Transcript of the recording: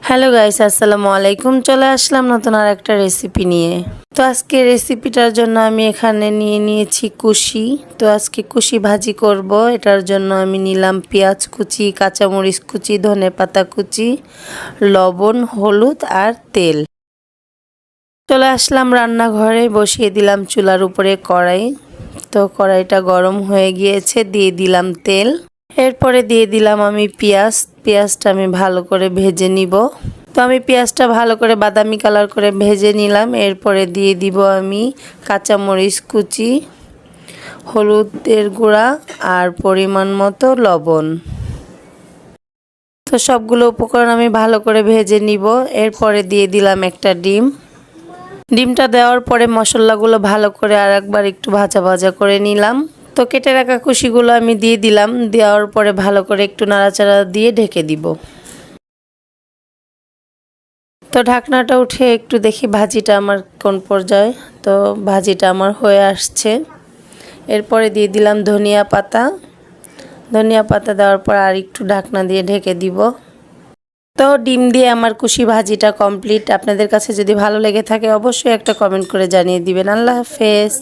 Hello guys, আসসালামু আলাইকুম। চলে আসলাম নতুন আর একটা রেসিপি নিয়ে। তো আজকে রেসিপিটার জন্য আমি এখানে নিয়ে নিয়েছি কুশি। তো আজকে কুশি ভাজি করব। এটার জন্য আমি নিলাম পেঁয়াজ কুচি, কাঁচামরিচ কুচি, ধনেপাতা কুচি, লবণ, হলুদ আর তেল। চলে আসলাম রান্নাঘরে, বসিয়ে দিলাম চুলার উপরে কড়াই। তো কড়াইটা গরম হয়ে গিয়েছে, দিয়ে দিলাম তেল। এরপরে দিয়ে দিলাম আমি পেঁয়াজটা আমি ভালো করে ভেজে নিব। তো আমি পেঁয়াজটা ভালো করে বাদামি কালার করে ভেজে নিলাম। এরপরে দিয়ে দিব আমি কাঁচামরিচ কুচি, হলুদের গুঁড়া আর পরিমাণ মতো লবণ। তো সবগুলো উপকরণ আমি ভালো করে ভেজে নিব। এরপরে দিয়ে দিলাম একটা ডিম। ডিমটা দেওয়ার পরে মশলাগুলো ভালো করে আর একবার একটু ভাজা ভাজা করে নিলাম। তো কেটে রাখা কুশিগুলো আমি দিয়ে দিলাম। দেওয়ার পরে ভালো করে একটু নাড়াচাড়া দিয়ে ঢেকে দিব। তো ঢাকনাটা উঠে একটু দেখি ভাজিটা আমার কোন পর্যায়ে। তো ভাজিটা আমার হয়ে আসছে। এরপরে দিয়ে দিলাম ধনিয়া পাতা দেওয়ার পর আর একটু ঢাকনা দিয়ে ঢেকে দিব। তো ডিম দিয়ে আমার কুশি ভাজিটা কমপ্লিট। আপনাদের কাছে যদি ভালো লেগে থাকে অবশ্যই একটা কমেন্ট করে জানিয়ে দিবেন। আল্লাহ হাফেজ।